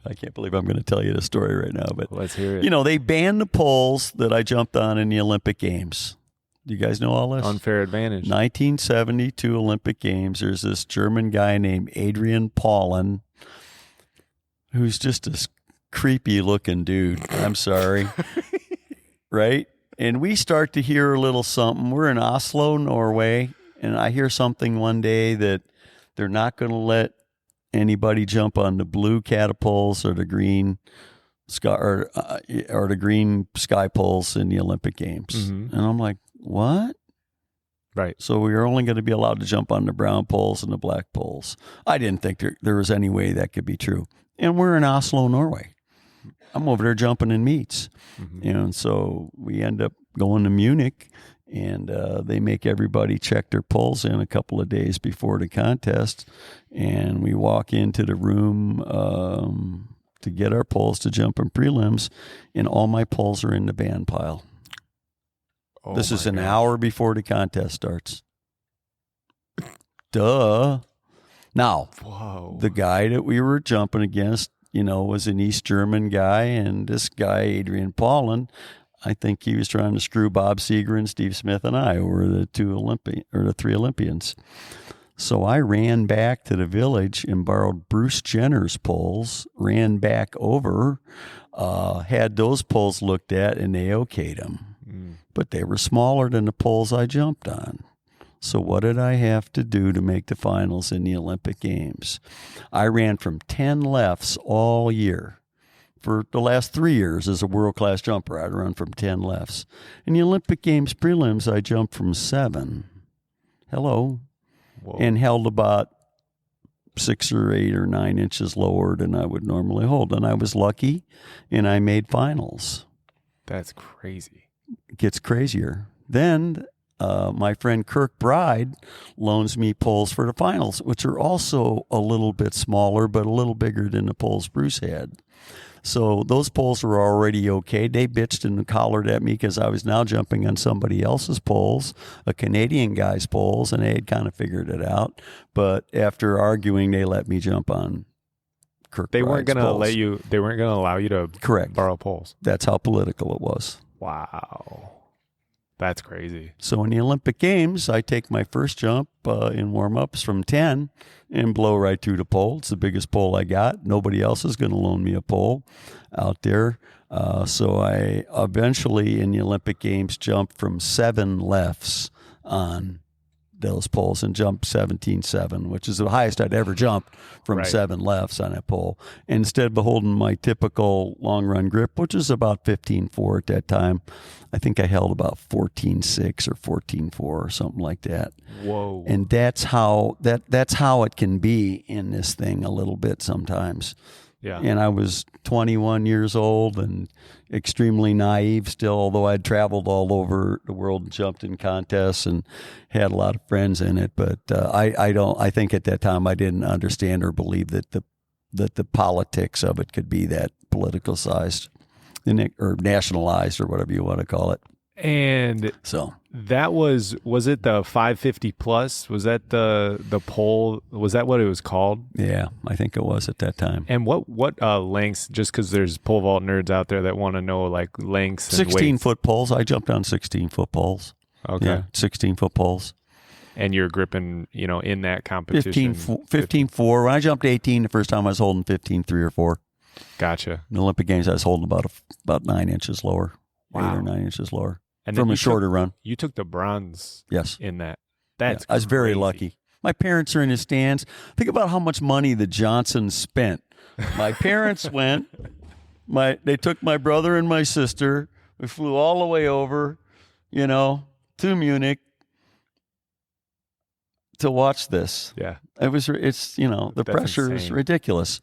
I can't believe I'm going to tell you the story right now, but Let's hear it. they banned the poles that I jumped on in the Olympic Games. Do you guys know all this? Unfair advantage. 1972 Olympic Games. There's this German guy named Adrian Paulin, who's just a creepy looking dude. I'm sorry. Right? And we start to hear a little something. We're in Oslo, Norway, and I hear something one day that they're not going to let anybody jump on the blue catapults or the green sky or the green sky poles in the Olympic Games. Mm-hmm. And I'm like, what? Right. So we were only going to be allowed to jump on the brown poles and the black poles. I didn't think there was any way that could be true. And we're in Oslo, Norway. I'm over there jumping in meets. Mm-hmm. And so we end up going to Munich, and they make everybody check their poles in a couple of days before the contest. And we walk into the room to get our poles to jump in prelims, and all my poles are in the band pile. Oh, this is an hour before the contest starts. Duh. Now, whoa. The guy that we were jumping against, was an East German guy, and this guy, Adrian Paulin, I think he was trying to screw Bob Seeger and Steve Smith and I, who were the three Olympians. So I ran back to the village and borrowed Bruce Jenner's poles, ran back over, had those poles looked at, and they okayed them. Mm. But they were smaller than the poles I jumped on. So what did I have to do to make the finals in the Olympic Games? I ran from 10 lefts all year. For the last 3 years as a world-class jumper, I'd run from 10 lefts. In the Olympic Games prelims, I jumped from 7. Hello. Whoa. And held about 6 or 8 or 9 inches lower than I would normally hold. And I was lucky, and I made finals. That's crazy. It gets crazier. Then my friend Kirk Bride loans me poles for the finals, which are also a little bit smaller, but a little bigger than the poles Bruce had. So those poles were already okay. They bitched and collared at me because I was now jumping on somebody else's poles, a Canadian guy's poles, and they had kind of figured it out. But after arguing, they let me jump on Kirk Bride's weren't going to poles. let you. They weren't going to allow you to Correct. Borrow poles. That's how political it was. Wow. That's crazy. So in the Olympic Games, I take my first jump in warm-ups from 10 and blow right through the pole. It's the biggest pole I got. Nobody else is going to loan me a pole out there. So I eventually, in the Olympic Games, jumped from 7 lefts on those poles and jumped 17.7, which is the highest I'd ever jumped from 7 lefts on that pole. Instead of holding my typical long run grip, which is about 15.4 at that time, I think I held about 14.6 or 14.4 or something like that. Whoa. And that's how it can be in this thing a little bit sometimes. Yeah. And I was 21 years old and extremely naive still, although I'd traveled all over the world and jumped in contests and had a lot of friends in it. But I think at that time I didn't understand or believe that the politics of it could be that politicized or nationalized or whatever you want to call it. And so that was it the 550 plus? Was that the pole? Was that what it was called? Yeah, I think it was at that time. And what lengths, just because there's pole vault nerds out there that want to know like lengths and 16-foot poles. I jumped on 16-foot poles. Okay. Yeah, 16-foot poles. And you're gripping, in that competition. 15.4. When I jumped 18 the first time, I was holding 15.3 or 4. Gotcha. In the Olympic Games, I was holding about 9 inches lower. Wow. 8 or 9 inches lower. And from a shorter run. You took the bronze. Yes. In that. That's I was very crazy. lucky. My parents are in the stands. Think about how much money the Johnsons spent. My parents went. They took my brother and my sister. We flew all the way over, to Munich to watch this. Yeah. The pressure is ridiculous.